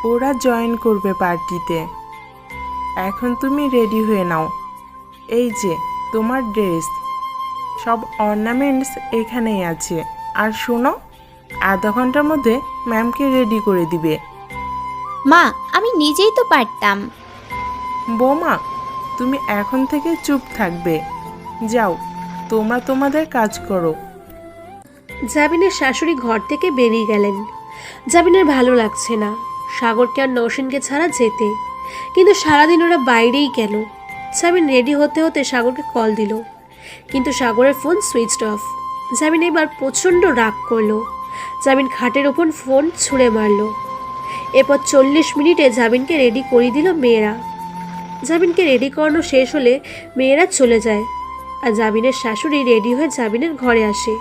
ওরা জয়েন করবে পার্টিতে। এখন তুমি রেডি হয়ে নাও। এই যে তোমার ড্রেস, সব অর্নামেন্টস এখানেই আছে। আর শোনো, আধা ঘন্টার মধ্যে ম্যামকে রেডি করে দিবে। মা, আমি নিজেই তো পারতাম। বৌমা, তুমি এখন থেকে চুপ থাকবে। যাও, তোমরা তোমাদের কাজ করো। জাবিনের শাশুড়ি ঘর থেকে বেরিয়ে গেলেন। জাবিনের ভালো লাগছে না সাগরকে আর নৌসিনকে ছাড়া যেতে, কিন্তু সারাদিন ওরা বাইরেই কেন। জাবিন রেডি হতে হতে সাগরকে কল দিল, কিন্তু সাগরের ফোন সুইচড অফ। জাবিন এবার প্রচণ্ড রাগ করলো। জাবিন খাটের ওপর ফোন ছুঁড়ে মারলো। এরপর 40 মিনিটে জাবিনকে রেডি করিয়ে দিল মেয়েরা। জাবিনকে রেডি করানো শেষ হলে মেয়েরা চলে যায়, আর জাবিনের শাশুড়ি রেডি হয়ে জাবিনের ঘরে আসে।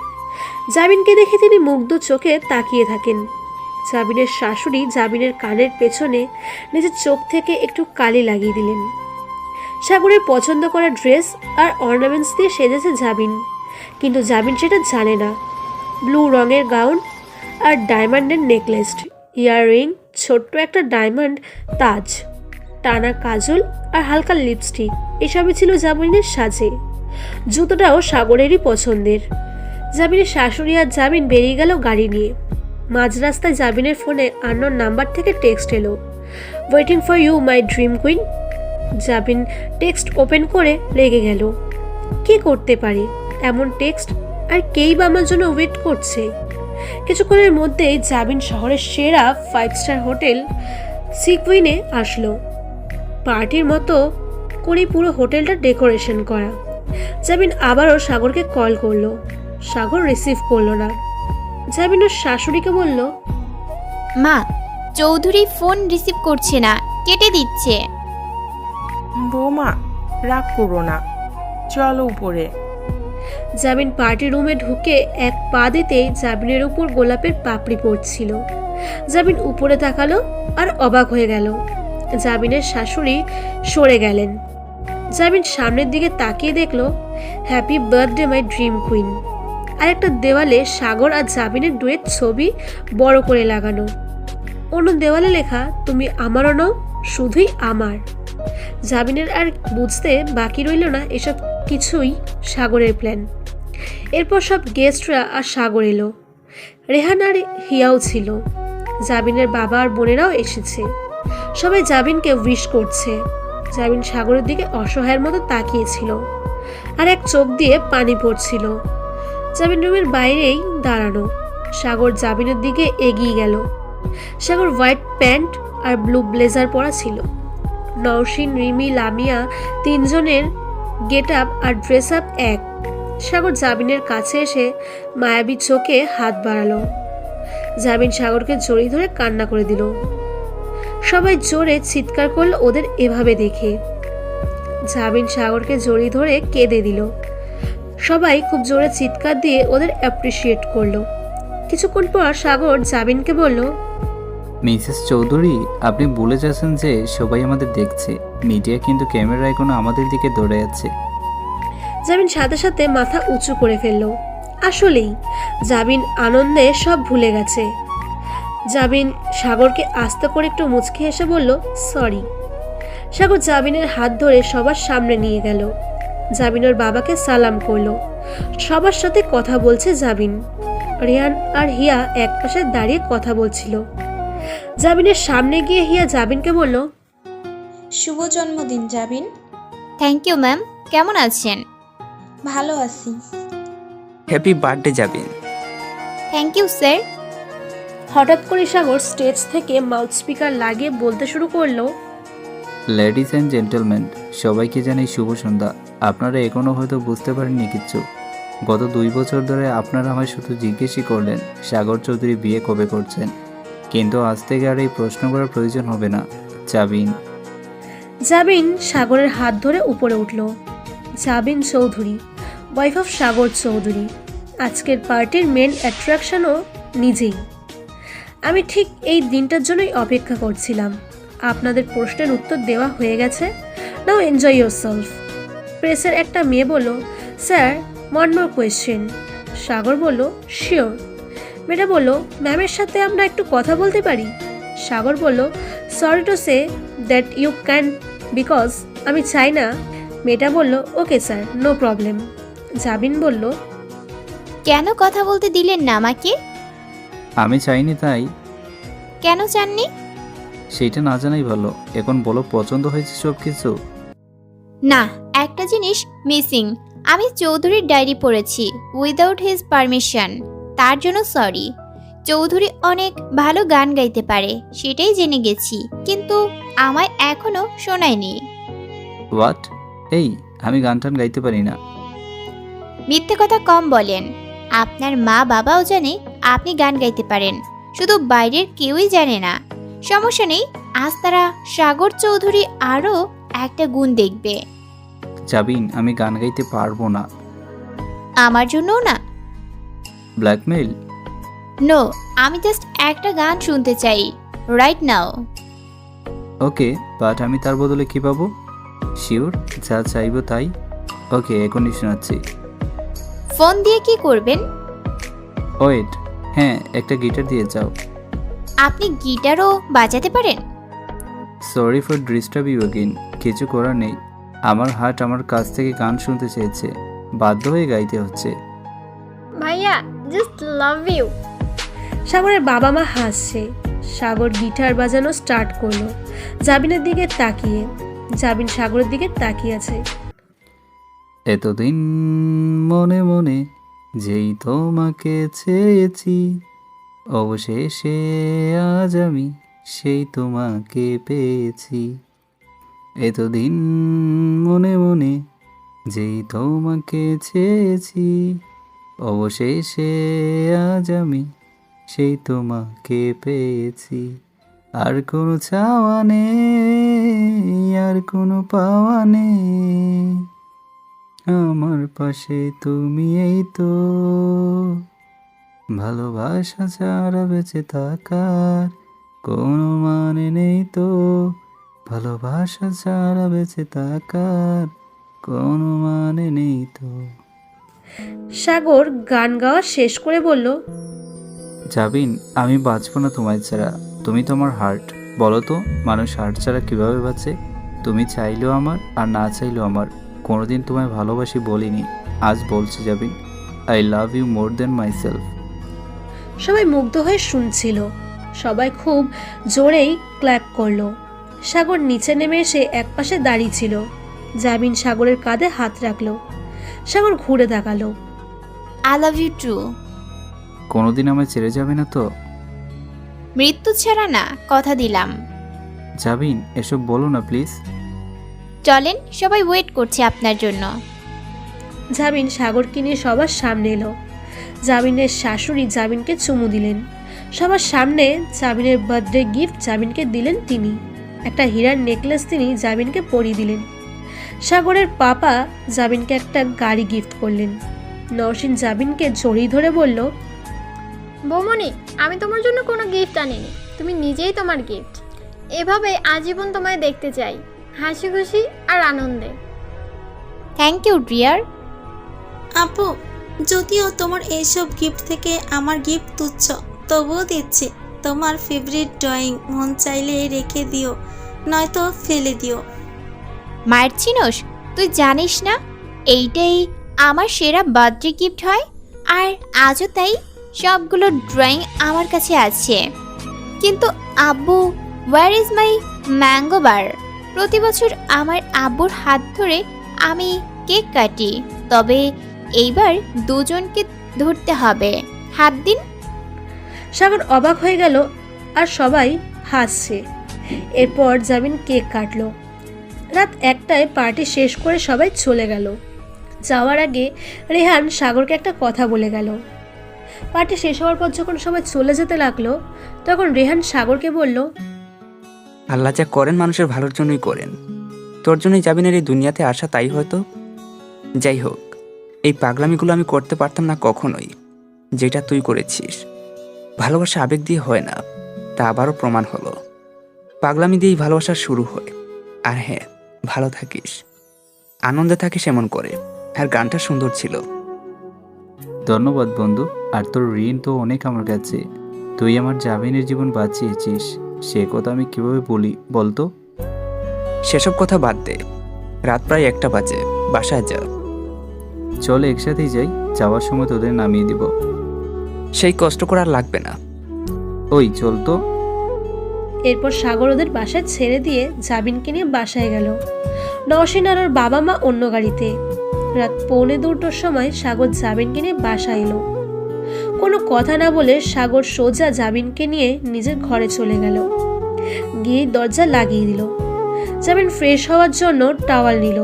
জাবিনকে দেখে তিনি মুগ্ধ চোখে তাকিয়ে থাকেন। জাবিনের শাশুড়ি জাবিনের কানের পেছনে নিজের চোখ থেকে একটু কালি লাগিয়ে দিলেন। সাগরের পছন্দ করা ড্রেস আর অর্নামেন্টস দিয়ে সেজেছে জাবিন, কিন্তু জাবিন সেটা জানে না। ব্লু রঙের গাউন আর ডায়মন্ডের নেকলেস, ইয়াররিং, ছোট্ট একটা ডায়মন্ড তাজ, টানা কাজল আর হালকা লিপস্টিক, এসবই ছিল জাবিনের সাজে। জুতোটাও সাগরেরই পছন্দের। জাবিনের শাশুড়ি আর জাবিন বেরিয়ে গেল গাড়ি নিয়ে। মাঝ রাস্তায় জাবিনের ফোনে আননোন নাম্বার থেকে টেক্সট এলো, waiting for you my dream queen. Jabin text open করে রেগে গেল। কে করতে পারে এমন টেক্সট, আর কেই বা আমার জন্য ওয়েট করছে। কিছুক্ষণের মধ্যেই জাবিন শহরের সেরা 5 স্টার হোটেল সিকুইনে আসলো। পার্টির মতো করে পুরো হোটেলটা ডেকোরেশন করা। জাবিন আবারও সাগরকে কল করলো, সাগর রিসিভ করলো না। জাবিন ওর শাশুড়িকে বলল, মা, চৌধুরী ফোন রিসিভ করছে না, কেটে দিচ্ছে। বৌমা, রাগ করো না, চলো উপরে। জাবিন পার্টি রুমে ঢুকে এক পা দিতেই জাবিনের উপর গোলাপের পাপড়ি পড়ছিল। জাবিন উপরে তাকালো আর অবাক হয়ে গেল। জাবিনের শাশুড়ি সরে গেলেন। জাবিন সামনের দিকে তাকিয়ে দেখলো, happy birthday my dream queen. আর একটা দেওয়ালে সাগর আর জাবিনের ডুয়েট ছবি বড় করে লাগানো। অন্য দেওয়ালে লেখা, তুমি আমারও নও, শুধুই আমার। জাবিনের আর বুঝতে বাকি রইল না এসব কিছুই সাগরের প্ল্যান। এরপর সব গেস্টরা আর সাগর এলো। রেহান আর হিয়াও ছিল। জাবিনের বাবা আর বোনেরাও এসেছে। সবাই জাবিনকে উইশ করছে। জাবিন সাগরের দিকে অসহায়ের মতো তাকিয়েছিল, আর এক চোখ দিয়ে পানি পড়ছিল। জাবিন রুমের বাইরেই দাঁড়ানো। সাগর জাবিনের দিকে এগিয়ে গেল। সাগর হোয়াইট প্যান্ট আর ব্লু ব্লেজার পরা ছিল। নওশিন, রিমি, লামিয়া তিনজনের গেট আপ আর ড্রেস আপ এক। সাগর জাবিনের কাছে এসে মায়াবী চোখে হাত বাড়ালো। জাবিন সাগরকে জড়িয়ে ধরে কান্না করে দিল। সবাই জোরে চিৎকার করলো ওদের এভাবে দেখে। জাবিন সাগরকে জড়িয়ে ধরে কেঁদে দিল। সবাই খুব জোরে চিৎকার দিয়ে ওদের অ্যাপ্রিসিয়েট করলো। কিছুক্ষণ পর সাগর জাবিনকে বলল, মিসেস চৌধুরী, আপনি ভুলে যাচ্ছেন যে সবাই আমাদের দেখছে। মিডিয়া কিন্তু ক্যামেরায় কোনো আমাদের দিকে দৌড়ে যাচ্ছে। জাবিন সাথে সাথে মাথা উঁচু করে ফেলল। আসলেই জাবিন আনন্দে সব ভুলে গেছে। জাবিন সাগরকে আস্তে করে একটু মুচকি হেসে বলল, সরি। সাগর জাবিনের হাত ধরে সবার সামনে নিয়ে গেল। জাবিন ওর বাবাকে সালাম করলো। সবার সাথে কথা বলছে জাবিন। রিয়ান আর হিয়া একপাশে দাঁড়িয়ে কথা বলছিল। জাবিনের সামনে গিয়ে হিয়া জাবিনকে বলল, শুভ জন্মদিন জাবিন। থ্যাংক ইউ ম্যাম, কেমন আছেন? ভালো আছি। Happy birthday Jabin. Thank you sir. হঠাৎ করে সাগর স্টেজ থেকে মাউথ স্পিকার লাগিয়ে বলতে শুরু করলো, লেডিস অ্যান্ড জেন্টলম্যান, সবাইকে জানাই শুভ সন্ধ্যা। আপনারা এখনও হয়তো বুঝতে পারেননি কিচ্ছু। গত 2 বছর ধরে আপনারা আমায় শুধু জিজ্ঞেসই করলেন সাগর চৌধুরী বিয়ে কবে করছেন, কিন্তু আজ থেকে আর এই প্রশ্ন করার প্রয়োজন হবে না। জাবিন। জাবিন সাগরের হাত ধরে উপরে উঠল। জাবিন চৌধুরী, ওয়াইফ অফ সাগর চৌধুরী। আজকের পার্টির মেন অ্যাট্রাকশনও নিজেই। আমি ঠিক এই দিনটার জন্যই অপেক্ষা করছিলাম। আপনাদের প্রশ্নের উত্তর দেওয়া হয়ে গেছে, নাও এনজয় ইয়োরসেলফ। প্রেসের একটা মেয়ে বলল, স্যার ওয়ান মোর কোয়েশ্চেন। সাগর বলল, শিওর। মেয়েটা বলল, ম্যামের সাথে আমরা একটু কথা বলতে পারি? সাগর বলল, sorry to say that you can because আমি চাই না। মেয়েটা বলল, okay sir, no problem. Jabin বলল, কেন কথা বলতে দিলেন না আমাকে? আমি চাইনি তাই। কেন চাননি? সেইটা না জানাই ভালো। এখন বলো, পছন্দ হয়েছে সব কিছু? না, একটা জিনিস মিসিং। আমি চৌধুরীর ডায়েরি পড়েছি উইদাউট হিজ পারমিশন। তার জন্য সরি। চৌধুরী অনেক ভালো গান গাইতে পারে, সেটাই জেনে গেছি, কিন্তু আমায় এখনো শোনায়নি। হোয়াট? এই, আমি গান টান গাইতে পারি না। মিথ্যে কথা কম বলেন। আপনার মা বাবাও জানে আপনি গান গাইতে পারেন, শুধু বাইরের কেউই জানে না। সমস্যা নেই, আজ তারা সাগর চৌধুরী আরও একটা গুণ দেখবে। জাবিন, আমি গান গাইতে পারবো না। আমার জন্যও না। ব্ল্যাকমেইল? নো, আমি জাস্ট একটা গান শুনতে চাই রাইট নাও। ওকে, বাট আমি তার বদলে কি পাবো? শিওর, যা চাইবো তাই। ওকে, এখনই শোনাচ্ছি। ফোন দিয়ে কি করবেন? ওয়েট, হ্যাঁ, একটা গিটার দিয়ে যাও। আপনি গিটারও বাজাতে পারেন? Sorry for disturb you again. কিছু করার নেই, আমার হার্ট আমার কাছ থেকে গান শুনতে চেয়েছে, বাধ্য হয়ে গাইতে হচ্ছে। ভাইয়া, জাস্ট লাভ ইউ। সাগরের বাবা মা হাসছে। সাগর গিটার বাজানো স্টার্ট করলো, জাবিনের দিকে তাকিয়ে। জাবিন সাগরের দিকে তাকিয়ে আছে। এতদিন মনে মনে যেই তোমাকে চেয়েছি, অবশেষে আজ আমি সেই তোমাকে পেয়েছি। এতদিন মনে মনে যেই তোমাকে চেয়েছি, অবশেষে আজ আমি সেই তোমাকে পেয়েছি। আর কোনো চাওয়া নেই, আর কোনো পাওয়া নেই, আমার পাশে তুমি এই তো। ভালোবাসা ছাড়া বেঁচে থাকার কোনো মানে নেই তো, ভালোবাসা ছাড়া বেঁচে থাকার কোনো মানে নেই তো। সাগর গান গাওয়া শেষ করে বলল, জাবিন, আমি বাঁচবো না তোমায় ছাড়া। তুমি তো আমার হার্ট। বলো তো, মানুষ হার্ট ছাড়া কিভাবে বাঁচে? তুমি চাইলেও আমার, আর না চাইলেও আমার। কোনোদিন তোমায় ভালোবাসি বলিনি, আজ বলছি Jabin, I love you more than myself. সবাই মুগ্ধ হয়ে শুনছিল। সবাই খুব জোরেই ক্ল্যাপ করলো। সাগর নিচে নেমে এসে একপাশে দাঁড়িয়ে ছিল। জাবিন সাগরের কাঁধে হাত রাখলো। সাগর ঘুরে তাকালো। I love you too. কোনোদিন আমায় ছেড়ে যাবে না তো? মৃত্যু ছাড়া না, কথা দিলাম। জাবিন, এসব বলো না প্লিজ। চলেন, সবাই ওয়েট করছে আপনার জন্য। জাবিন সাগরকে নিয়ে সবার সামনে এলো। জাবিনের শাশুড়ি জাবিনকে চুমু দিলেন। সবার সামনে জাবিনের বার্থডে গিফট জাবিনকে দিলেন তিনি। একটা হীরার নেকলেস তিনি জাবিনকে পরিয়ে দিলেন। সাগরের পাপা জাবিনকে একটা গাড়ি গিফট করলেন। নওশিন জাবিনকে জড়িয়ে ধরে বলল, বৌমনি, আমি তোমার জন্য কোনো গিফট আনিনি, তুমি নিজেই তোমার গিফট। এভাবে আজীবন তোমায় দেখতে চাই, হাসি খুশি আর আনন্দে। Thank you dear. আপু, যদিও তোমার এইসব গিফট থেকে আমার গিফট তুচ্ছ, তবুও দিচ্ছি। তোমার ফেভারিট ড্রয়িং, মন চাইলে রেখে দিও, নয়তো ফেলে দিও। মায়ের চিনোস, তুই জানিস না এইটাই আমার সেরা বার্থডে গিফট হয়? আর আজও তাই। সবগুলো ড্রয়িং আমার কাছে আছে। কিন্তু আব্বু, ওয়্যার ইজ মাই ম্যাঙ্গো বার? প্রতি বছর আমার আব্বুর হাত ধরে আমি কেক কাটি, তবে এইবার দুজনকে ধরতে হবে। হাত দিন। সাগর অবাক হয়ে গেল আর সবাই হাসছে। এরপর জাবিন কেক কাটলো। রাত 1টায় পার্টি শেষ করে সবাই চলে গেল। যাওয়ার আগে রেহান সাগরকে একটা কথা বলে গেল। পার্টি শেষ হওয়ার পর যখন সবাই চলে যেতে লাগলো, তখন রেহান সাগরকে বলল, আল্লাহ যা করেন মানুষের ভালোর জন্যই করেন। তোর জন্যই জাবিনের এই দুনিয়াতে আসা, তাই হয়তো। যাই হোক, এই পাগলামিগুলো আমি করতে পারতাম না কখনোই, যেটা তুই করেছিস। ভালোবাসা আবেগ দিয়ে হয় না, তা আবারও প্রমাণ হলো। পাগলামি দিয়েই ভালোবাসা শুরু হয়। আর হ্যাঁ, ভালো থাকিস, আনন্দে থাকিস এমন করে। আর গানটা সুন্দর ছিল। ধন্যবাদ বন্ধু। আর তোর ঋণ তো অনেক আমার কাছে। তুই আমার জাবিনের জীবন বাঁচিয়েছিস। সে কথা আমি কিভাবে বলি বলতো? সেসব কথা বাদ দে, রাত প্রায় 1টা বাজে, বাসায় যা। চল একসাথেই যাই, যাওয়ার সময় তোদের নামিয়ে দিব। সেই কষ্ট করার লাগবে না। ওই চল তো। এরপর সাগর ওদের বাসায় ছেড়ে দিয়ে জাবিনকে নিয়ে বাসায় গেল। নওশিন আর ওর বাবা মা অন্য গাড়িতে। রাত 1:45টার সময় সাগর জাবিনকে নিয়ে বাসায় এলো। কোনো কথা না বলে সাগর সোজা জাবিনকে নিয়ে নিজের ঘরে চলে গেল। গিয়ে দরজা লাগিয়ে দিল। জাবিন ফ্রেশ হওয়ার জন্য টাওয়াল নিল,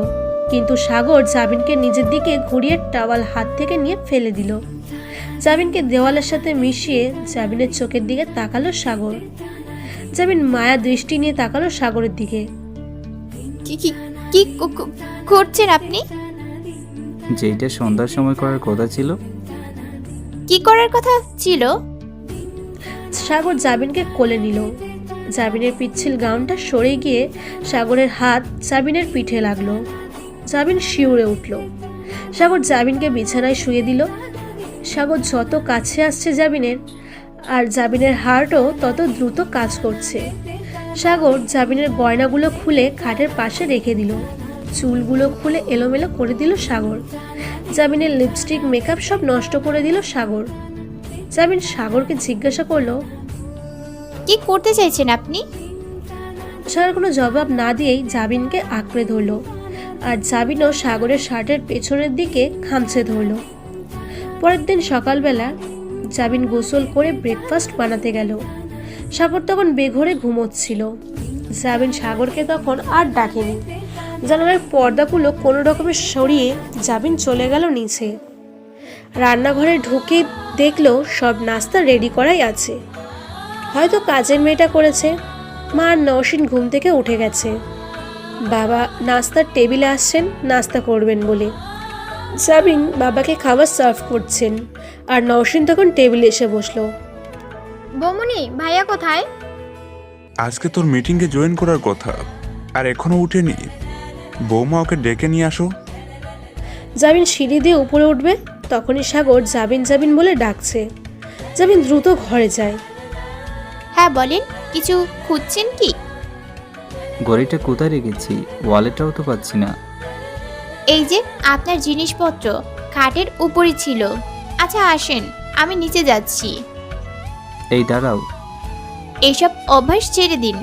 কিন্তু সাগর জাবিনকে নিজের দিকে ঘুরিয়ে টাওয়াল হাত থেকে নিয়ে ফেলে দিল। জাবিনকে দেওয়ালের সাথে মিশিয়ে জাবিনের চোখের দিকে তাকালো সাগর। জাবিন মায়া দৃষ্টি নিয়ে তাকালো সাগরের দিকে। কি কি কি করছেন আপনি? যেইটা সন্ধ্যার সময় করার কথা ছিল। কি করার কথা ছিল? সাগর জাবিনকে কোলে নিল। জাবিনের পিচ্ছিল গাউনটা সরে গিয়ে সাগরের হাত জাবিনের পিঠে লাগলো। জাবিন শিউরে উঠল। সাগর জাবিনকে বিছানায় শুয়ে দিল। সাগর যত কাছে আসছে জাবিনের, আর জাবিনের হার্টও তত দ্রুত কাজ করছে। সাগর জাবিনের গয়নাগুলো খুলে খাটের পাশে রেখে দিল। চুলগুলো খুলে এলোমেলো করে দিল সাগর। জাবিনের লিপস্টিক মেকআপ সব নষ্ট করে দিল সাগর। জাবিন সাগরকে জিজ্ঞাসা করলো, কি করতে চাইছেন আপনি? সাগর কোনো জবাব না দিয়েই জাবিনকে আঁকড়ে ধরল, আর জাবিনও সাগরের শার্টের পেছনের দিকে খামচে ধরল। পরের দিন সকালবেলা জাবিন গোসল করে ব্রেকফাস্ট বানাতে গেল। সাগর তখন বেঘরে ঘুমোচ্ছিল। জাবিন সাগরকে তখন আর ডাকেনি। জানালার পর্দাগুলো কোনো রকমে সরিয়ে জাবিন চলে গেল নিচে। রান্নাঘরে ঢুকে দেখলো সব নাস্তা রেডি করাই আছে। হয়তো কাজের মেয়েটা করেছে। মা আর নওশিন ঘুম থেকে উঠে গেছে। বাবা নাস্তার টেবিলে আসছেন নাস্তা করবেন বলে। জাবিন বাবাকে খাবার সার্ভ করছেন, আর নওশিন তখন টেবিলে এসে বসলো। বৌমনি, ভাইয়া কোথায়? আজকে তোর মিটিংয়ে জয়েন করার কথা, আর এখনো উঠেনি। বৌমা ওকে ডেকে নিয়ে আসো। জাবিন সিঁড়ি দিয়ে উপরে উঠবে, তখনই সাগর জাবিন জাবিন বলে ডাকছে। জাবিন দ্রুত ঘরে যায়। হ্যাঁ বলেন, কিছু খুঁজছেন কি? ঘড়িটা কোথায় রেখেছি? ওয়ালেটটাও তো পাচ্ছি না। এই যে আপনার জিনিসপত্র খাটের উপরই ছিল। আচ্ছা আসেন, আমি নিচে যাচ্ছি। এই দাঁড়াও। এইসব অভ্যাস ছেড়ে দিন।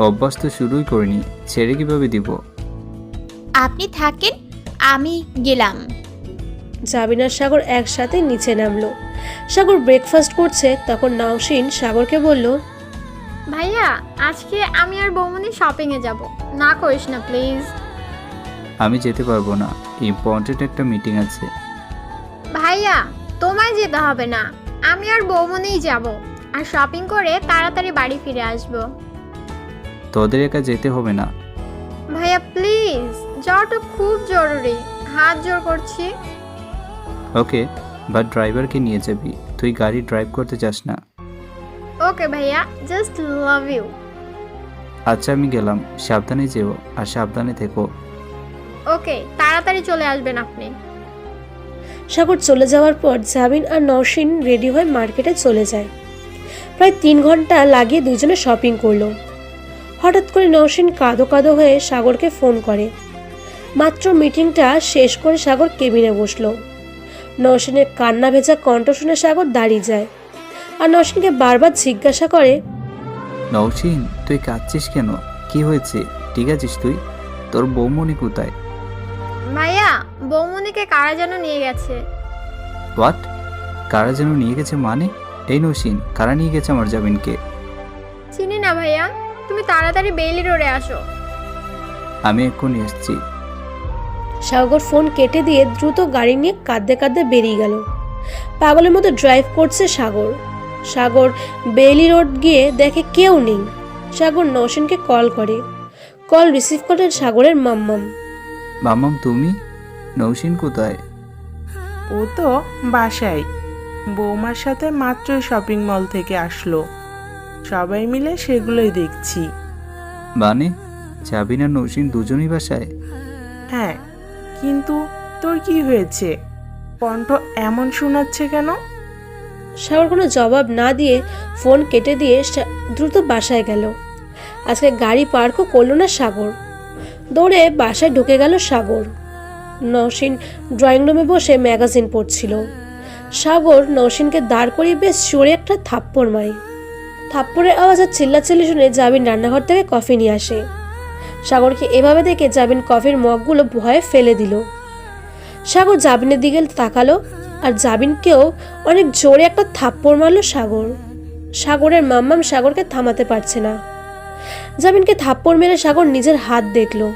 অভ্যাস তো শুরুই করিনি, ছেড়ে কিভাবে দিব? আপনি থাকেন, আমি গেলাম। জাবিন আর সাগর একসাথে নিচে নামলো। সাগর ব্রেকফাস্ট করছে, তখন নওশিন সাগরকে বলল, ভাইয়া, আজকে আমি আর বৌমনি শপিংয়ে যাব, না করিস না প্লিজ। আমি যেতে পারবো না, ইম্পর্টেন্ট একটা মিটিং আছে। ভাইয়া, তোমায় যেতে হবে না, আমি আর বৌমনিই যাব, আর শপিং করে তাড়াতাড়ি বাড়ি ফিরে আসব। তোদের একা যেতে হবে না। ভাইয়া প্লিজ, যাওয়াটা খুব জরুরি, হাত জোর করছি। ওকে, বাট ড্রাইভারকে নিয়ে যাবি, তুই গাড়ি ড্রাইভ করতে চাস না। ওকে ভাইয়া, জাস্ট লাভ ইউ। আচ্ছা আমি গেলাম, সাবধানে যেও আর সাবধানে থেকো। ওকে, তাড়াতাড়ি চলে আসবেন আপনি। সাগর চলে যাওয়ার পর জাবিন আর নওশিন রেডি হয়ে মার্কেটে চলে যায়। প্রায় 3 ঘন্টা লাগিয়ে দুজনে শপিং করলো। হঠাৎ করে নওশিন কাঁদো কাঁদো হয়ে সাগরকে ফোন করে। মাত্র মিটিংটা শেষ করে সাগর কেবিনে বসলো। নওশিনের কান্না ভেজা কণ্ঠ শুনে সাগর দাঁড়িয়ে যায়, আর নওশিনকে বারবার জিজ্ঞাসা করে, নওশিন তুই কাঁদছিস কেন? কি হয়েছে? ঠিক আছিস তুই? তোর বৌমনি কোথায়? ভাইয়া, বৌমনিকে কারা যেন নিয়ে গেছে। হোয়াট? কারা যেন নিয়ে গেছে মানে? এই নওশিন, কারা নিয়ে গেছে আমার জামিনকে? চিনি না ভাইয়া, তুমি তাড়াতাড়ি বেইলি রোডে আসো। আমি এক্ষুনি এসছি। সাগর ফোন কেটে দিয়ে দ্রুত গাড়ি নিয়ে কাঁদতে কাঁদতে বেরিয়ে গেল। পাগলের মতো ড্রাইভ করছে সাগর। সাগর বেইলি রোড গিয়ে দেখে কেউ নেই। সাগর নওশিনকে কল করে। কল রিসিভ করে সাগরের মাম্মাম। মাম্মাম তুমি? নওশিন কোথায়? ও তো বাসায়, বৌমার সাথে মাত্রই শপিং মল থেকে আসলো। সবাই মিলে সেগুলোই দেখছি। মানে জাবিন আর নওশিন দুজনই বাসায়? হ্যাঁ, কিন্তু তোর কি হয়েছে? কণ্ঠ এমন শোনাচ্ছে কেন? সাগর কোনো জবাব না দিয়ে ফোন কেটে দিয়ে দ্রুত বাসায় গেল। আজকে গাড়ি পার্কও করলো না সাগর, দৌড়ে বাসায় ঢুকে গেল সাগর। নওশিন ড্রয়িং রুমে বসে ম্যাগাজিন পড়ছিল। সাগর নওশিনকে দাঁড় করিয়ে বেশ জোরে একটা থাপ্পড় মারে। থাপ্পড়ের আওয়াজ আর চিল্লাচিল্লি শুনে জাবিন রান্নাঘর থেকে কফি নিয়ে আসে। সাগরকে এভাবে দেখে জাবিন কফির মগগুলো ভয়ে ফেলে দিল। সাগর জাবিনের দিকে তাকালো আর জাবিনকেও অনেক জোরে একটা থাপ্পড় মারলো সাগর। সাগরের মাম্মাম সাগরকে থামাতে পারছে না। জাবিনকে থাপ্পড় মেরে সাগর নিজের হাত দেখলো,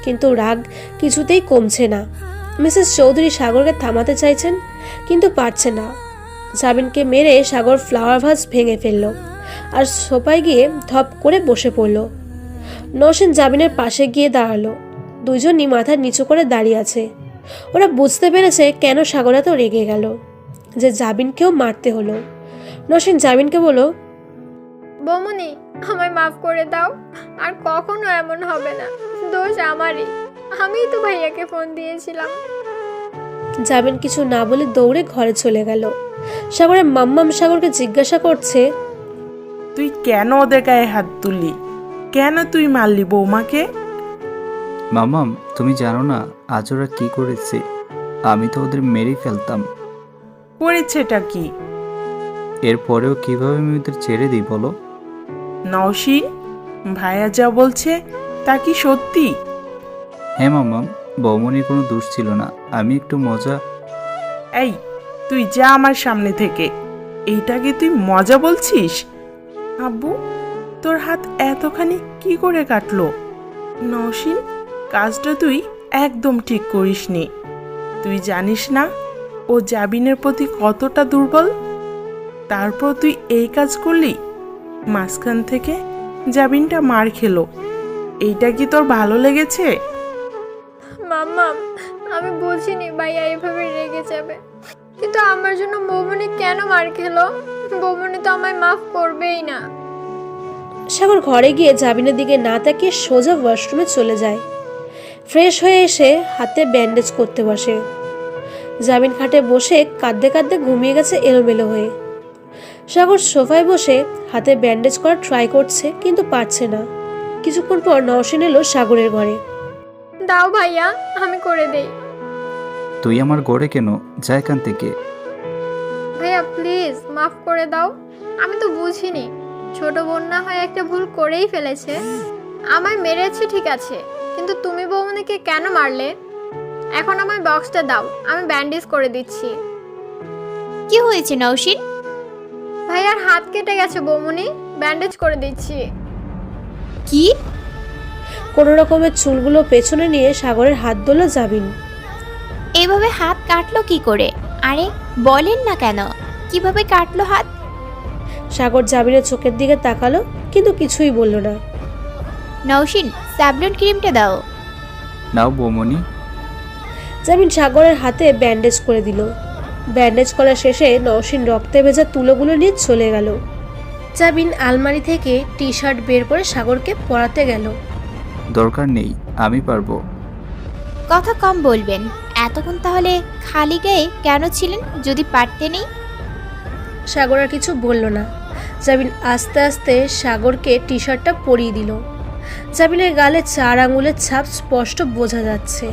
কিন্তু রাগ কিছুতেই কমছে না। মিসেস চৌধুরী সাগরকে থামাতে চাইছেন কিন্তু পারছে না। জাবিনকে মেরে সাগর ফ্লাওয়ার ভাস ভেঙে ফেলল আর সোফায় গিয়ে ধপ করে বসে পড়ল। নওশিন জাবিনের পাশে গিয়ে দাঁড়ালো। দুজনই মাথা নিচু করে দাঁড়িয়ে আছে। ওরা বুঝতে পেরেছে কেন সাগর এত রেগে গেল, যে জাবিনকেও মারতে হলো। নওশিন জাবিনকে বলল, বৌমনি আমায় মাফ করে দাও, আর কখনো এমন হবে না, দোষ আমারই, আমিই তো ভাইয়াকে ফোন দিয়েছিলাম। জাবিন কিছু না বলে দৌড়ে ঘরে চলে গেল। সাগরের মাম্মাম সাগরকে জিজ্ঞাসা করছে, তুই কেন ওদের গায়ে হাত তুললি? কেন তুই মারলি বৌমাকে? মামাম, তুমি জানো না আজ ওরা কি করেছে? আমি তো ওদের মেরেই ফেলতাম। করেছেটা কি? এরপরেও কিভাবে আমি ওদের ছেড়ে দিই বলো? নওশিন, ভাইয়া যা বলছে তা কি সত্যি? হ্যাঁ মামাম, বৌমনির কোনো দোষ ছিল না, আমি একটু মজা। এই, তুই যা আমার সামনে থেকে। এইটাকে তুই মজা বলছিস? আব্বু, তোর হাত এতখানি কি করে কাটলো? নওশিন, কাজটা তুই একদম ঠিক করিসনি। তুই জানিস না ও জাবিনের প্রতি কতটা দুর্বল? তারপর তুই এই কাজ করলি, মাঝখান থেকে জাবিনটা মার খেলো। এইটা কি তোর ভালো লেগেছে? মাম্মা, আমি বুঝিনি ভাইয়া এভাবে রেগে যাবে, কিন্তু আমার জন্য বৌমনি কেন মার খেলো? বৌমনি তো আমায় মাফ করবেই না। সাগর ঘরে গিয়ে জাবিনের দিকে না তাকিয়ে সোজা ওয়াশরুমে চলে যায়। ফ্রেশ হয়ে এসে হাতে ব্যান্ডেজ করতে বসে। জাবিন খাটে বসে কাঁদতে কাঁদতে ঘুমিয়ে গেছে এলোমেলো হয়ে। সাগর সোফায় বসে হাতে ব্যান্ডেজ করার ট্রাই করছে কিন্তু পারছে না। কিছুক্ষণ পর নওশিন এলো সাগরের ঘরে। দাও ভাইয়া, আমি করে দেই। তুই আমার গড়ে কেন? যা এখান থেকে। ভাইয়া প্লিজ মাফ করে দাও, আমি তো বুঝিনি। ছোট বোন না হয় একটা ভুল করেই ফেলেছে। আমায় মেরেছে ঠিক আছে, কিন্তু তুমি বৌমনিকে কেন মারলে? এখন আমায় বক্সটা দাও, আমি ব্যান্ডেজ করে দিচ্ছি। কি হয়েছে নওশিন? ভাইয়ার হাত কেটে গেছে বৌমনি, ব্যান্ডেজ করে দিচ্ছি। কি? কোনো রকমের চুলগুলো পেছনে নিয়ে সাগরের হাত ধরল জাবিন। এভাবে হাত কাটলো কি করে? আরে বলেন না কেন, কিভাবে কাটলো হাত? সাগর জাবিনের চোখের দিকে তাকালো কিন্তু কিছুই বলল না। নওশিন, স্যাভলন ক্রিমটা দাও। নাও বৌমনি। জাবিন সাগরের হাতে ব্যান্ডেজ করে দিল। ব্যান্ডেজ করা শেষে নওশিন রক্তে ভেজা তুলোগুলো নিয়ে চলে গেল। জাবিন আলমারি থেকে টি শার্ট বের করে সাগরকে পরাতে গেল। দরকার নেই, আমি পারবো। কথা কম বলবেন। এতক্ষণ তাহলে খালি গায়ে কেন ছিলেন যদি পারতেনই? সাগর আর কিছু বলল না। জাবিন আস্তে আস্তে সাগরকে টি শার্টটা পরিয়ে দিল। জাবিনের গালে 4 আঙুলের ছাপ স্পষ্ট বোঝা যাচ্ছে।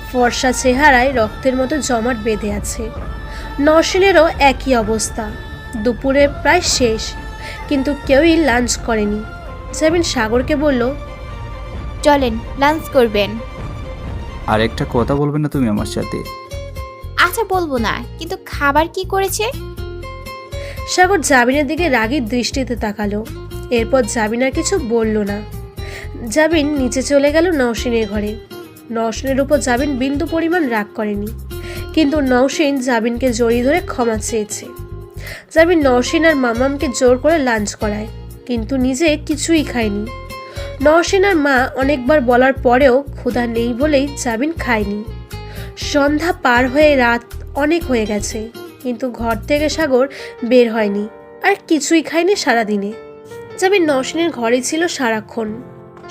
ফর্সা চেহারায় রক্তের মতো জমাট বেঁধে আছে। নওশিনেরও একই অবস্থা। দুপুরে প্রায় শেষ, কিন্তু কেউই লাঞ্চ করেনি। জাবিন সাগরকে বলল, চলেন লাঞ্চ করবেন। আর একটা কথা বলবে না তুমি আমার সাথে? আচ্ছা বলবো না, কিন্তু খাবার কি করেছে? সাগর জাবিনের দিকে রাগী দৃষ্টিতে তাকালো। এরপর জাবিন আর কিছু বলল না। জাবিন নিচে চলে গেল নওশিনের ঘরে। নওশিনের উপর জাবিন বিন্দু পরিমাণ রাগ করেনি, কিন্তু নওশিন জাবিনকে জড়িয়ে ধরে ক্ষমা চেয়েছে। জাবিন নওশিন আর মামামকে জোর করে লাঞ্চ করায়, কিন্তু নিজে কিছুই খায়নি। নওশিন আর মা অনেকবার বলার পরেও ক্ষুধা নেই বলেই জাবিন খায়নি। সন্ধ্যা পার হয়ে রাত অনেক হয়ে গেছে, কিন্তু ঘর থেকে সাগর বের হয়নি আর কিছুই খায়নি সারাদিনে। জাবিন নওশিনের ঘরে ছিল সারাক্ষণ।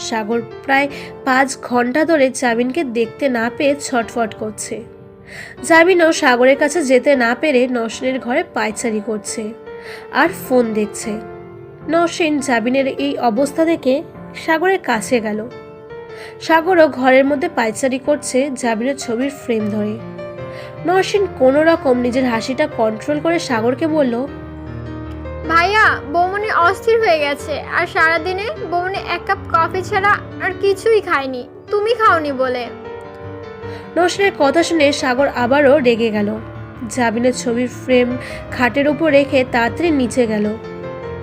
সাগর প্রায় 5 ঘন্টা ধরে জাবিনকে দেখতে না পেয়ে ছটফট করছে। জাবিনও সাগরের কাছে যেতে না পেরে নওশিনের ঘরে পায়চারি করছে আর ফোন দেখছে। নওশিন জাবিনের এই অবস্থা দেখে সাগরের কাছে গেল। সাগরও ঘরের মধ্যে পায়চারি করছে জাবিনের ছবির ফ্রেম ধরে। নওশিন কোনো রকম নিজের হাসিটা কন্ট্রোল করে সাগরকে বলল, ভাইয়া বৌমনি অস্থির হয়ে গেছে, আর সারাদিনে বৌমনি 1 কাপ কফি ছাড়া আর কিছুই খায়নি, তুমি খাওনি বলে। নওশিনের কথা শুনে সাগর আবারও রেগে গেল। জাবিনের ছবির ফ্রেম খাটের উপর রেখে তাড়াতাড়ি নিচে গেল।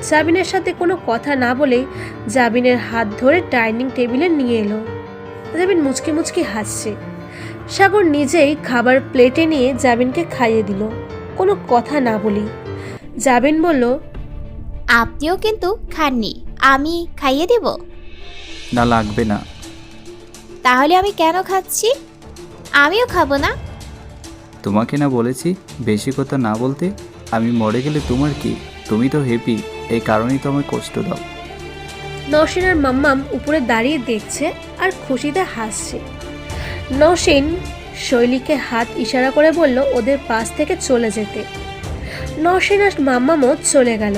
জাবিনের সাথে কোনো কথা না বলেই জাবিনের হাত ধরে ডাইনিং টেবিলে নিয়ে এলো। জাবিন মুচকি মুচকি হাসছে। সাগর নিজেই খাবার প্লেটে নিয়ে জাবিনকে খাইয়ে দিল, কোনো কথা না বলি। জাবিন বলল, আপনিও কিন্তু খাননি, আমি খাইয়ে দেব। না, লাগবে না। তাহলে আমি কেন খাচ্ছি? আমিও খাবো না। তোমাকে না বলেছি বেশি কথা না বলতে? আমি মরে গেলে তোমার কি? তুমি তো হ্যাপি, এই কারণেই তো আমায় কষ্ট দাও। নওশিন আর মাম্মাম উপরে দাঁড়িয়ে দেখছে আর খুশিতে হাসছে। নওশিন শৈলীকে হাত ইশারা করে বলল ওদের পাশ থেকে চলে যেতে। নওশিন আর মাম্মামও চলে গেল।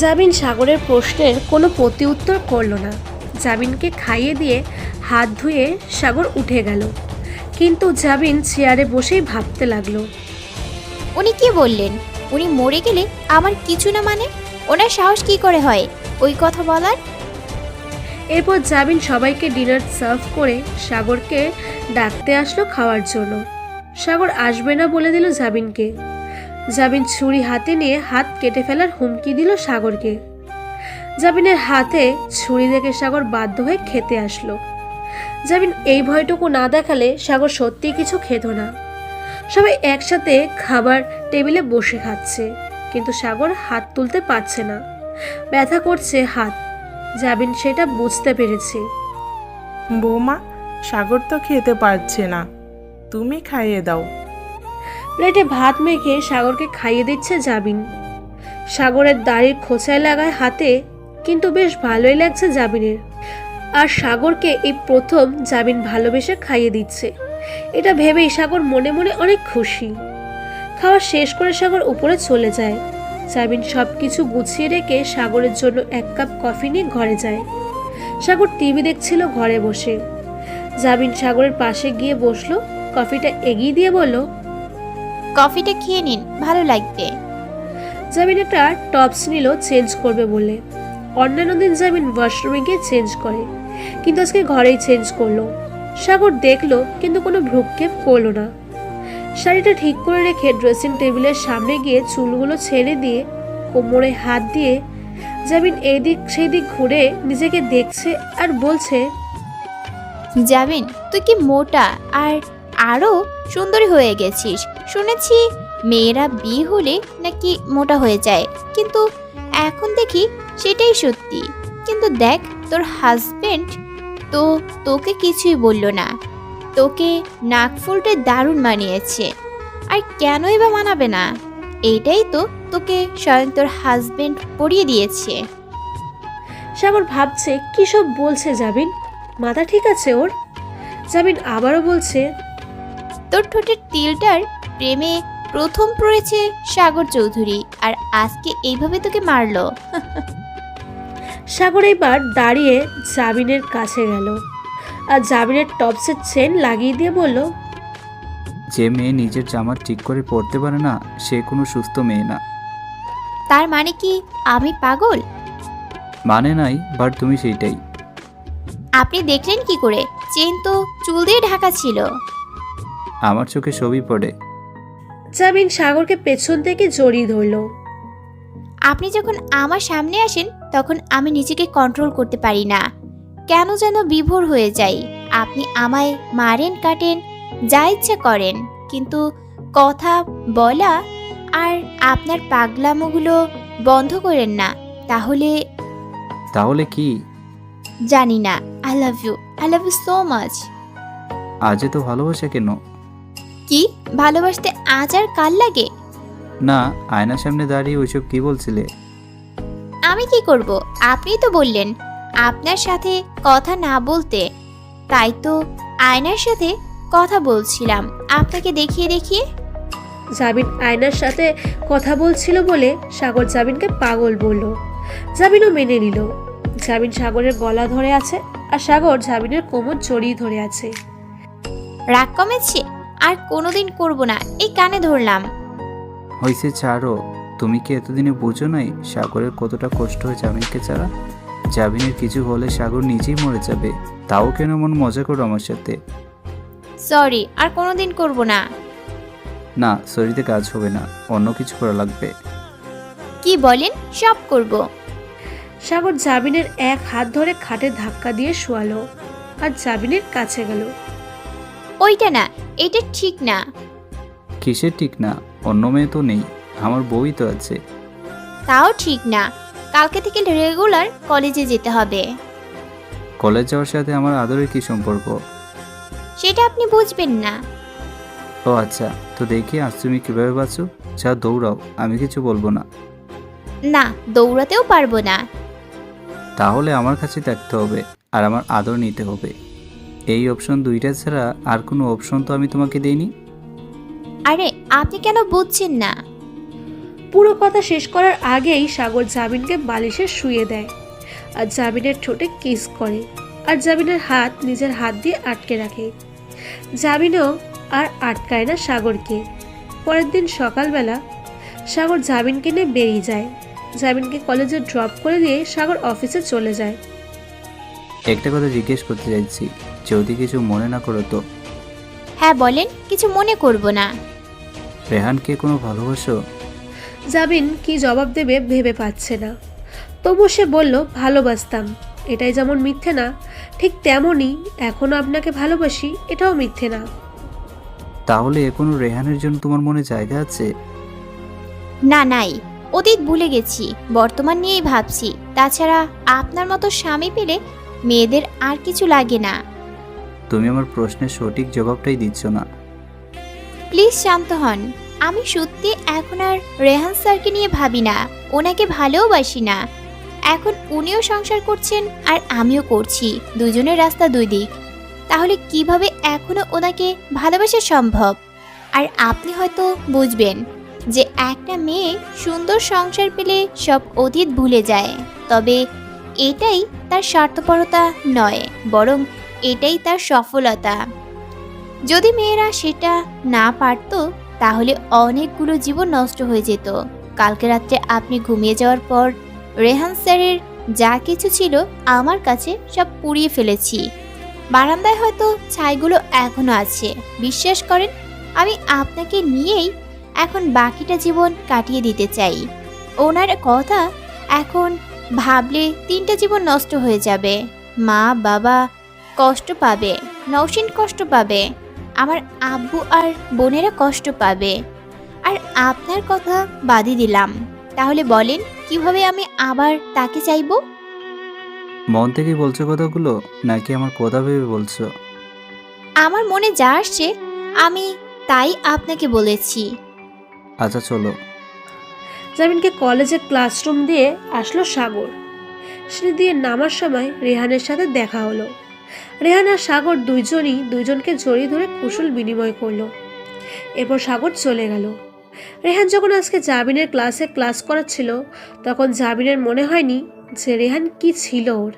জাবিন সাগরের প্রশ্নের কোনো প্রতি উত্তর করল না। জাবিনকে খাইয়ে দিয়ে হাত ধুয়ে সাগর উঠে গেল, কিন্তু জাবিন চেয়ারে বসেই ভাবতে লাগলো। উনি কি বললেন? উনি মরে গেলে আমার কিছু না মানে? ওনার সাহস কি করে হয় ওই কথা বলার? এরপর জাবিন সবাইকে ডিনার সার্ভ করে সাগরকে ডাকতে আসলো খাওয়ার জন্য। সাগর আসবে না বলে দিল জাবিনকে। জাবিন ছুরি হাতে নিয়ে হাত কেটে ফেলার হুমকি দিল সাগরকে। জাবিনের হাতে ছুরি দেখে সাগর বাধ্য হয়ে খেতে আসলো। জাবিন এই ভয়টুকু না দেখালে সাগর সত্যিই কিছু খেত না। সবাই একসাথে খাবার টেবিলে বসে খাচ্ছে, কিন্তু সাগর হাত তুলতে পারছে না, ব্যথা করছে হাত। জাবিন সেটা বুঝতে পেরেছে। বৌমা, সাগর তো খেতে পারছে না, তুমি খাইয়ে দাও। প্লেটে ভাত মেখে সাগরকে খাইয়ে দিচ্ছে জাবিন। সাগরের দাড়ির খোঁচায় লাগায় হাতে, কিন্তু বেশ ভালোই লাগছে জাবিনের। আর সাগরকে এই প্রথম জাবিন ভালোবেসে খাইয়ে দিচ্ছে, এটা ভেবেই সাগর মনে মনে অনেক খুশি। খাওয়া শেষ করে সাগর উপরে চলে যায়। জাবিন সব কিছু গুছিয়ে রেখে সাগরের জন্য 1 কাপ কফি নিয়ে ঘরে যায়। সাগর টিভি দেখছিল ঘরে বসে। জাবিন সাগরের পাশে গিয়ে বসলো, কফিটা এগিয়ে দিয়ে বলল, কফিটা খেয়ে নিন, ভালো লাগবে। জাবিন একটা টপস নিল চেঞ্জ করবে বলে। অন্যান্য দিন জাবিন ওয়াশরুমে গিয়ে চেঞ্জ করে, কিন্তু আজকে ঘরেই চেঞ্জ করলো। সাগর দেখলো, কিন্তু কোনো ভ্রুক্ষেপ করলো না। শাড়িটা ঠিক করে রেখে ড্রেসিং টেবিলের সামনে গিয়ে চুলগুলো ছেড়ে দিয়ে কোমরে হাত দিয়ে জাবিন এদিক সেই দিক ঘুরে নিজেকে দেখছে আর বলছে, যাবেন, তুই কি মোটা আর আরো সুন্দরী হয়ে গেছিস। শুনেছি মেয়েরা বিয়ে হলে নাকি মোটা হয়ে যায়, কিন্তু এখন দেখি সেটাই সত্যি। কিন্তু দেখ, তোর হাজবেন্ড তো তোকে কিছুই বলল না। তোকে নাকফুলটা দারুণ মানিয়েছে, আর কেনই বা মানাবে না? এইটাই তো তোকে স্বয়ং তোর হাজবেন্ড পরিয়ে দিয়েছে। সাগর ভাবছে কি সব বলছে জাবিন, মাথা ঠিক আছে ওর? জাবিন আবারও বলছে, তোর ঠোঁটের তিলটার প্রেমে প্রথম পড়েছে সাগর চৌধুরী, আর আজকে এইভাবে তোকে মারলো। সাগর এবার দাঁড়িয়ে জাবিনের কাছে গেল আর জাবিনের টপসের চেন লাগিয়ে দিয়ে বলল, যে মেয়ে নিজের জামা ঠিক করে পরতে পারে না, সে কোনো সুস্থ মেয়ে না। তার মানে কি আমি পাগল? মানে নাই, বাট তুমি সেইটাই। আপনি দেখলেন কি করে? চেন তো চুল দিয়ে ঢাকা ছিল। আমার চোখে সবই পড়ে। জাবিন সাগরকে পেছন থেকে জড়িয়ে ধরল। আপনি যখন আমার সামনে আসেন তখন আমি নিজেকে কন্ট্রোল করতে পারি না, কেন যেন বিভোর হয়ে যাই। আপনি আমায় মারেন, কাটেন, যা ইচ্ছা করেন, কিন্তু কথা বলা আর আপনার পাগলামোগুলো বন্ধ করেন না। তাহলে কি? জানি না। I love you so much. আজ তো ভালোবাসা কেন? কি ভালোবাসতে আজ আর কাল লাগে? না, আয়নার সামনে দাঁড়িয়ে ওইসব কি বলছিলে? আমি কি করব? আপনিই তো বললেন আপনার সাথে কথা না বলতে, তাই তো আয়নার সাথে কথা বলছিলাম আপনাকে দেখিয়ে দেখিয়ে। জাবিন আয়নার সাথে কথা বলছিল বলে সাগর জাবিনকে পাগল বলল। জাবিনও মেনে নিল। জাবিন সাগরের গলা ধরে আছে আর সাগর জাবিনের কোমর জড়িয়ে ধরে আছে। রাগ কমেছে? আর কোনোদিন করব না, এই কানে ধরলাম। হয়েছে ছাড়ো। তুমি কি এতদিনে বুঝো নাই সাগরের কতটা কষ্ট হয় জামিনকে ছাড়া? জামিনের কিছু হলে সাগর নিজেই মরে যাবে, তাও কেন মন মজা করো আমার সাথে? সরি, আর কোনোদিন করব না। না, শরীরে কাজ হবে না, অন্য কিছু করা লাগবে। কি বলেন? সব করব। সাগর জাবিনের এক হাত ধরে খাটে ধাক্কা দিয়ে শোয়ালো আর জাবিনের কাছে গেল। ওইটা না, এটা ঠিক না। কিসের ঠিক না? অন্য মেয়ে তো নেই, আমার বউই তো আছে। তাও ঠিক না। কালকে থেকে রেগুলার কলেজে যেতে হবে। কলেজ যাওয়ার সাথে আমার আদরের কি সম্পর্ক? সেটা আপনি বুঝবেন না। ও আচ্ছা, তো দেখি আজ তুমি কিভাবে বাঁচো। যা দৌড়াও, আমি কিছু বলবো না। না, দৌড়াতেও পারবো না। তাহলে আমার কাছে থাকতে হবে আর আমার আদর নিতে হবে। এই অপশন দুইটা ছাড়া আর কোনো অপশন তো আমি তোমাকে দেইনি। আরে আপনি কেন বুঝছেন না? পুরো কথা শেষ করার আগেই সাগর জাবিনকে বালিশে শুয়ে দেয় আর জাবিনের ঠোঁটে কিস করে আর জাবিনের হাত নিজের হাত দিয়ে আটকে রাখে। জাবিনও আর আটকায় না সাগরকে। পরের দিন সকালবেলা সাগর জাবিনকে নিয়ে বেরিয়ে যায়। জাবিনকে কলেজে ড্রপ করে দিয়ে সাগর অফিসে চলে যায়। একটা কথা জিজ্ঞেস করতে চাইছি, যদি কিছু মনে না করো তো। হ্যাঁ বলেন, কিছু মনে করব না। রেহানকে কোনো ভালোবাসো? জাবিন কি জবাব দেবে ভেবে পাচ্ছে না। তবু সে বলল, ভালোবাসতাম। এটাই যেমন মিথ্যে না, ঠিক তেমনই এখনো আপনাকে ভালোবাসি, এটাও মিথ্যে না। তাহলে এখনো রেহানের জন্য তোমার মনে জায়গা আছে? না, নাই। অতীত ভুলে গেছি, বর্তমান নিয়েই ভাবছি। তাছাড়া আপনার মতো স্বামী পেলে মেয়েদের আর কিছু লাগে না। তুমি আমার প্রশ্নের সঠিক জবাবটাই দিচ্ছ না। প্লিজ শান্ত হন। আমি সত্যি এখন আর রেহান স্যারকে নিয়ে ভাবি না, ওনাকে ভালোবাসি না। এখন উনিও সংসার করছেন আর আমিও করছি, দুজনের রাস্তা দুই দিক। তাহলে কিভাবে এখনো ওনাকে ভালোবাসা সম্ভব? আর আপনি হয়তো বুঝবেন যে একটা মেয়ে সুন্দর সংসার পেলে সব অতীত ভুলে যায়, তবে এটাই তার স্বার্থপরতা নয়, বরং এটাই তার সফলতা। যদি মেয়েরা সেটা না পারত তাহলে অনেকগুলো জীবন নষ্ট হয়ে যেত। কালকে রাত্রে আপনি ঘুমিয়ে যাওয়ার পর রেহান স্যারের যা কিছু ছিল আমার কাছে সব পুড়িয়ে ফেলেছি। বারান্দায় হয়তো ছাইগুলো এখনো আছে। বিশ্বাস করেন, আমি আপনাকে নিয়েই এখন বাকিটা জীবন কাটিয়ে দিতে চাই। ওনার কথা এখন ভাবলে 3টা জীবন নষ্ট হয়ে যাবে। মা বাবা কষ্ট পাবে, নওশিন কষ্ট পাবে, আমার আব্বু আর বোনেরা কষ্ট পাবে, আর আপনার কথা বাদই দিলাম। তাহলে বলেন কিভাবে আমি আবার তাকে চাইবো? মন থেকে বলছো কথাগুলো নাকি আমার কথা ভেবে বলছো? আমার মনে যা আসছে আমি তাই আপনাকে বলেছি। আচ্ছা চলো। জামিনকে কলেজের ক্লাসরুম দিয়ে আসলো সাগর। সিঁড়ি দিয়ে নামার সময় রেহানের সাথে দেখা হলো। রেহান আর সাগর দুইজনই দুইজনকে জড়িয়ে ধরে কুশল বিনিময় করলো। এরপর সাগর চলে গেল। রেহান যখন আজকে জাবিনের ক্লাসে ক্লাস করাচ্ছিল তখন জাবিনের মনে হয়নি যে রেহান কি ছিল ওর।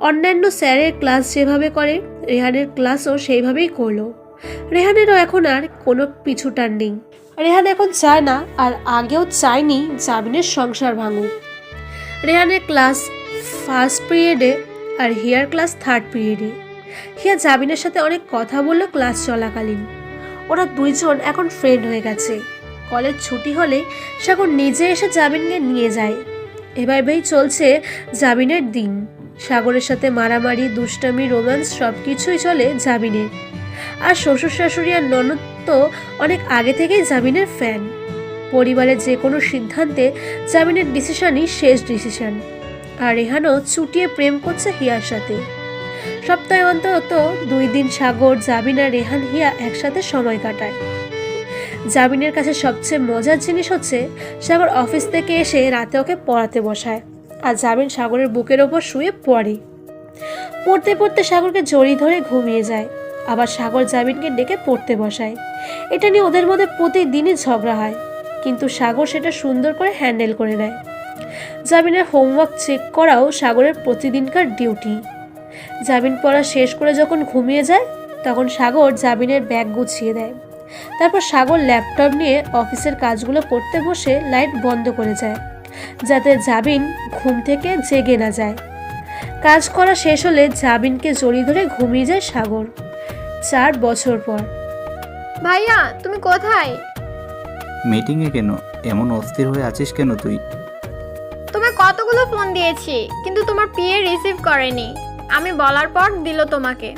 অন্যান্য স্যারের ক্লাস যেভাবে করে রেহানের ক্লাসও সেইভাবেই করলো। রেহানেরও এখন আর কোনো পিছুটান নেই। রেহান এখন চায় না আর আগেও চায়নি জাবিনের সংসার ভাঙুক। রেহানের ক্লাস ফার্স্ট পিরিয়ডে আর হিয়ার ক্লাস থার্ড পিরিয়ডে। হিয়া জাবিনের সাথে অনেক কথা বললো ক্লাস চলাকালীন। ওরা দুইজন এখন ফ্রেন্ড হয়ে গেছে। কলেজ ছুটি হলে সাগর নিজে এসে জাবিনকে নিয়ে যায়। এভাবেই চলছে জাবিনের দিন। সাগরের সাথে মারামারি, দুষ্টামি, রোম্যান্স সব কিছুই চলে জাবিনের। আর শ্বশুর শাশুড়ি আর ননদ তো অনেক আগে থেকেই জাবিনের ফ্যান। পরিবারের যে কোনো সিদ্ধান্তে জাবিনের ডিসিশনই শেষ ডিসিশন। আর রেহানও চুটিয়ে প্রেম করছে হিয়ার সাথে। সপ্তাহে অন্তত 2 দিন সাগর, জাবিন আর রেহান হিয়া একসাথে সময় কাটায়। জাবিনের কাছে সবচেয়ে মজার জিনিস হচ্ছে সাগর অফিস থেকে এসে রাতে ওকে পড়াতে বসায় আর জাবিন সাগরের বুকের ওপর শুয়ে পড়ে। পড়তে পড়তে সাগরকে জড়িয়ে ধরে ঘুমিয়ে যায় আবার সাগর জাবিনকে ডেকে পড়তে বসায়। এটা নিয়ে ওদের মধ্যে প্রতিদিনই ঝগড়া হয়, কিন্তু সাগর সেটা সুন্দর করে হ্যান্ডেল করে নেয়। জাবিনের হোমওয়ার্ক চেক করাও সাগরের প্রতিদিনকার ডিউটি। জাবিন পড়া শেষ করে যখন ঘুমিয়ে যায় তখন সাগর জাবিনের ব্যাগ গুছিয়ে দেয়। তারপর সাগর ল্যাপটপ নিয়ে অফিসের কাজগুলো করতে বসে লাইট বন্ধ করে যায়, যাতে জাবিন ঘুম থেকে জেগে না যায়। কাজ করা শেষ হলে জাবিনকে জড়িয়ে ধরে ঘুমিয়ে যায় সাগর। 4 বছর পর। ভাইয়া তুমি কোথায়? মিটিংয়ে কেন? এমন অস্থির হয়ে আছিস কেন তুই? তোমায় কতগুলো ফোন দিয়েছি কিন্তু তোমার পিএ রিসিভ করেনি। আমি বলার পর দিল তোমাকে।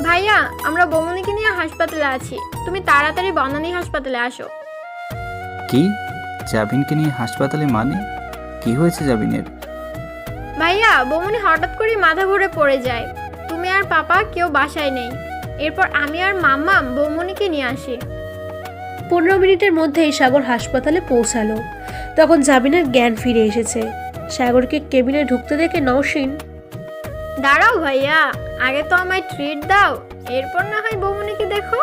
ভাইয়া আমরা বৌমনিকে নিয়ে হাসপাতালে আছি, তুমি তাড়াতাড়ি বনানী হাসপাতালে আসো। কি? জাবিনকে নিয়ে হাসপাতালে মানে? কি হয়েছে জাবিনের? ভাইয়া বৌমনি হঠাৎ করে মাথা ঘুরে পড়ে যায়, তুমি আর পাপা কেউ বাসায় নেই। এরপর আমি আর মাম্মা বৌমনিকে নিয়ে আসি। 15 মিনিটের মধ্যেই সাগর হাসপাতালে পৌঁছালো। তখন জাবিনের জ্ঞান ফিরে এসেছে। সাগরকে কেবিনে ঢুকতে দেখে নওশিন, দাঁড়াও ভাইয়া, আগে তো আমায় ট্রিট দাও, এরপর না হয় বৌমনিকে দেখো।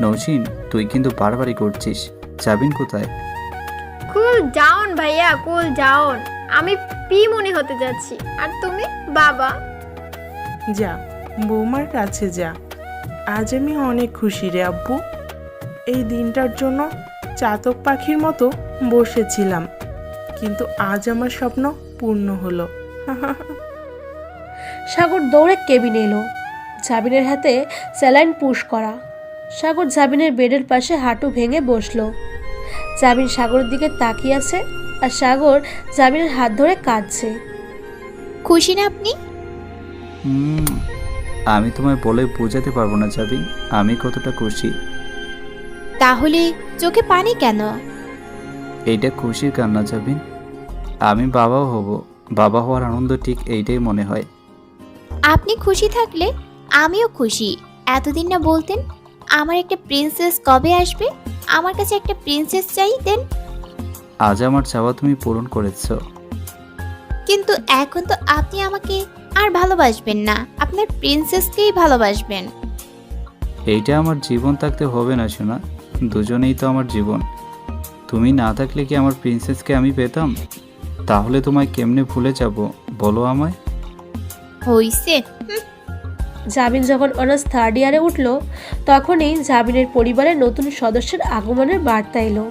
নৌশিন, তুই কিন্তু বাড়াবাড়ি করছিস। জাবিন কোথায়? কুল ডাউন ভাইয়া, কুল ডাউন। আমি পিমনি হতে যাচ্ছি আর তুমি বাবা। যা, বৌমার কাছে যা। আজ আমি অনেক খুশি রে আব্বু। এই দিনটার জন্য চাতক পাখির মতো বসেছিলাম, কিন্তু আজ আমার স্বপ্ন পূর্ণ হলো। সাগর দৌড়ে কেবিনে এলো। জাবিনের হাতে স্যালাইন পুশ করা। সাগর জাবিনের বেডের পাশে হাঁটু ভেঙে বসলো। জাবিন সাগরের দিকে তাকিয়ে আছে আর সাগর জাবিনের হাত ধরে কাঁদছে। খুশি না আপনি? আমি তোমায় বলে বোঝাতে পারবো না জাবিন, আমি কতটা খুশি। তাহলে চোখে পানি কেন? এইটা খুশির কান্না জাবিন। আমি বাবাও হব। বাবা হওয়ার আনন্দ ঠিক এইটাই মনে হয়। আপনি খুশি থাকলে আমিও খুশি। এতদিন না বলতেন আমার একটা প্রিন্সেস কবে আসবে, আমার কাছে একটা প্রিন্সেস চাই দেন। আজ আমার চাওয়া তুমি পূরণ করেছো। কিন্তু এখন তো আপনি আমাকে আর ভালোবাসবেন না, আপনার প্রিন্সেসকেই ভালোবাসবেন। এইটা আমার জীবন থাকতে হবে না শোনা, দুজনেই তো আমার জীবন। তুমি না থাকলে কি আমার প্রিন্সেসকে আমি পেতাম? তাহলে তোমায় কেমনে ভুলে যাব বলো আমায়? হইছে। জাবিন যখন অনার্স 3rd ইয়ারে উঠলো তখনই জাবিনের পরিবারের নতুন সদস্যের আগমনের বার্তা এলো।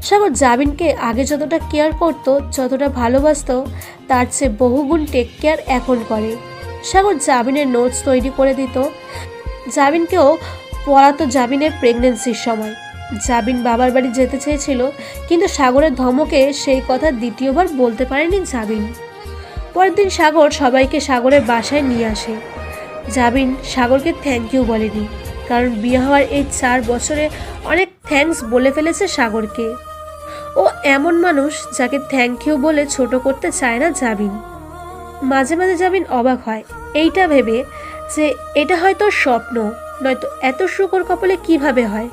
সাগর জাবিনকে আগে যতটা কেয়ার করত, যতটা ভালোবাসতো, তার চেয়ে বহুগুণ টেক কেয়ার এখন করে। সাগর জাবিনের নোটস তৈরি করে দিত, জাবিনকেও পড়াতো জাবিনের প্রেগনেন্সির সময়। জাবিন বাবার বাড়ি যেতে চেয়েছিল, কিন্তু সাগরের ধমকে সেই কথা দ্বিতীয়বার বলতে পারেনি জাবিন। পরের দিন সাগর সবাইকে সাগরের বাসায় নিয়ে আসে। জাবিন সাগরকে থ্যাংক ইউ বলেনি, কারণ বিয়ে হওয়ার এই 4 বছরে অনেক থ্যাঙ্কস বলে ফেলেছে সাগরকে। ও এমন মানুষ যাকে থ্যাংক ইউ বলে ছোট করতে চায় না জাবিন। মাঝে মাঝে জাবিন অবাক হয় এইটা ভেবে যে এটা হয়তো স্বপ্ন, নয়তো এত শুকর কপালে কিভাবে হয়।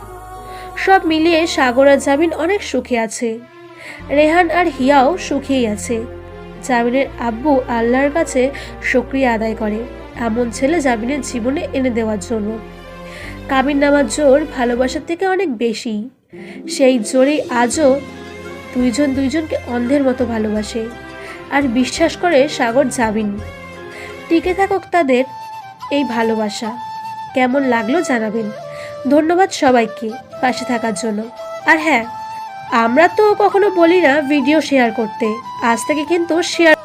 সব মিলিয়ে সাগর আর জাবিন অনেক সুখে আছে। রেহান আর হিয়াও সুখেই আছে। জাবিনের আব্বু আল্লাহর কাছে শুকরিয়া আদায় করে এমন ছেলে জাবিনের জীবনে এনে দেওয়ার জন্য। কাবিন নামার জোর ভালোবাসার থেকে অনেক বেশি। সেই জোরেই আজও দুইজন দুইজনকে অন্ধের মতো ভালোবাসে আর বিশ্বাস করে সাগর জাবিন। টিকে থাকুক তাদের এই ভালোবাসা। কেমন লাগলো জানাবেন। ধন্যবাদ সবাইকে পাশে থাকার জন্য। আর হ্যাঁ, আমরা তো কখনো বলি না ভিডিও শেয়ার করতে, আজ থেকে কিন্তু শেয়ার